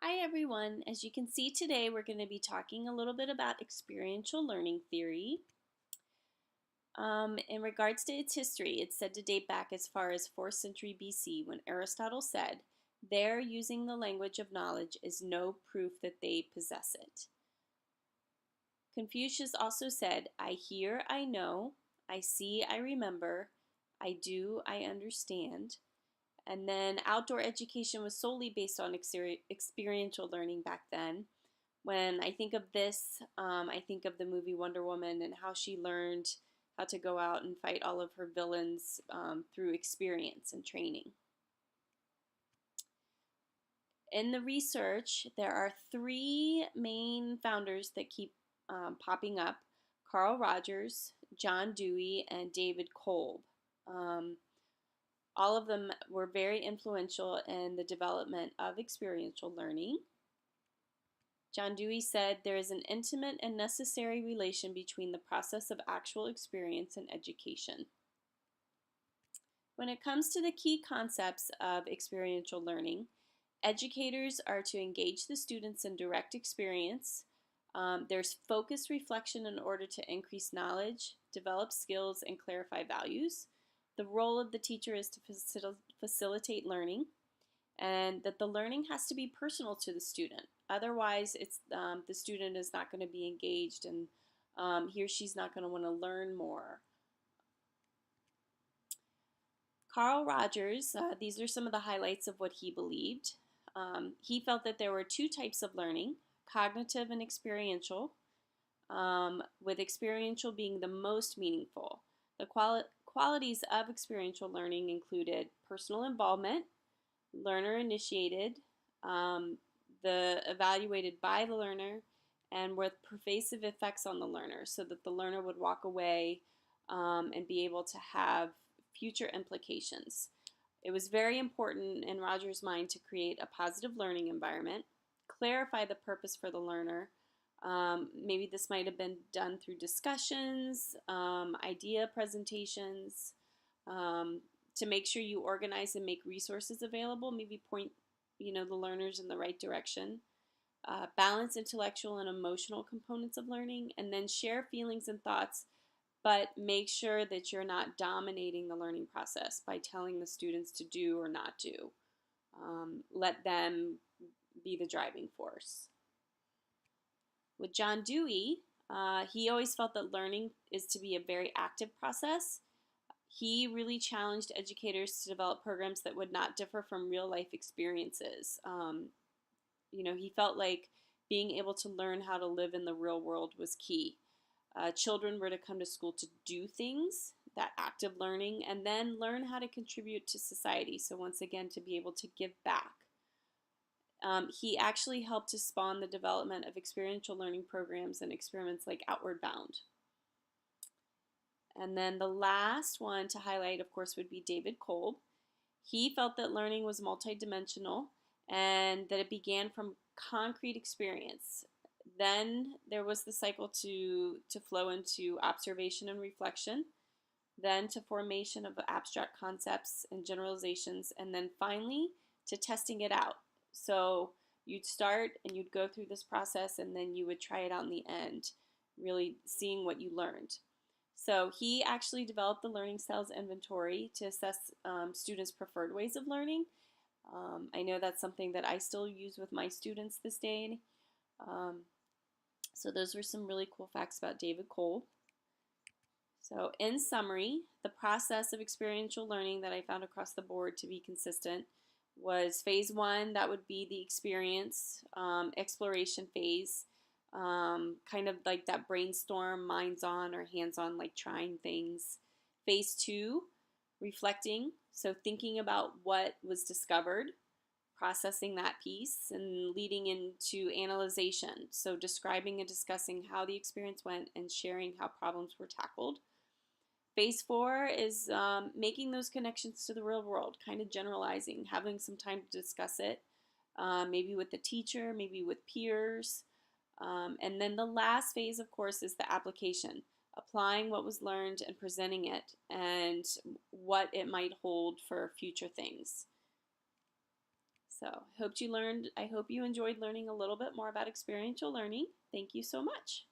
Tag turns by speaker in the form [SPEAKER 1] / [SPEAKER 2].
[SPEAKER 1] Hi everyone. As you can see today, we're going to be talking a little bit about experiential learning theory. In regards to its history, it's said to date back as far as 4th century BC when Aristotle said, "Their using the language of knowledge is no proof that they possess it." Confucius also said, "I hear, I know, I see, I remember, I do, I understand." And then outdoor education was solely based on experiential learning back then. When I think of this, I think of the movie Wonder Woman and how she learned how to go out and fight all of her villains through experience and training. In the research, there are three main founders that keep popping up: Carl Rogers, John Dewey, and David Kolb. Um, all of them were very influential in the development of experiential learning. John Dewey said there is an intimate and necessary relation between the process of actual experience and education. When it comes to the key concepts of experiential learning, educators are to engage the students in direct experience. There's focused reflection in order to increase knowledge, develop skills, and clarify values. The role of the teacher is to facilitate learning, and that the learning has to be personal to the student. Otherwise, the student is not going to be engaged, and he or she's not going to want to learn more. Carl Rogers, these are some of the highlights of what he believed. He felt that there were two types of learning: cognitive and experiential, with experiential being the most meaningful. The qualities of experiential learning included personal involvement, learner initiated, um, the evaluated by the learner, and with pervasive effects on the learner so that the learner would walk away and be able to have future implications. It was very important in Roger's mind to create a positive learning environment, clarify the purpose for the learner. Maybe this might have been done through discussions, idea presentations, um, to make sure you organize and make resources available, maybe point the learners in the right direction. Balance intellectual and emotional components of learning, and then share feelings and thoughts, but make sure that you're not dominating the learning process by telling the students to do or not do. Let them be the driving force. With John Dewey, he always felt that learning is to be a very active process. He really challenged educators to develop programs that would not differ from real life experiences. He felt like being able to learn how to live in the real world was key. Children were to come to school to do things, that active learning, and then learn how to contribute to society. So, once again, to be able to give back. He actually helped to spawn the development of experiential learning programs and experiments like Outward Bound. And then the last one to highlight, of course, would be David Kolb. He felt that learning was multidimensional and that it began from concrete experience. Then there was the cycle to flow into observation and reflection, then to formation of abstract concepts and generalizations, and then finally to testing it out. So you'd start and you'd go through this process, and then you would try it out in the end, really seeing what you learned. So he actually developed the learning styles inventory to assess students' preferred ways of learning. I know that's something that I still use with my students this day. So those were some really cool facts about David Kolb. So in summary, the process of experiential learning that I found across the board to be consistent was phase one. That would be the experience, exploration phase, kind of like that brainstorm, minds on or hands on, like trying things. Phase two, reflecting, so thinking about what was discovered, processing that piece, and leading into analyzation, so describing and discussing how the experience went and sharing how problems were tackled. Phase four is making those connections to the real world, kind of generalizing, having some time to discuss it, maybe with the teacher, maybe with peers. And then the last phase, of course, is the application, applying what was learned and presenting it and what it might hold for future things. So, I hope you enjoyed learning a little bit more about experiential learning. Thank you so much.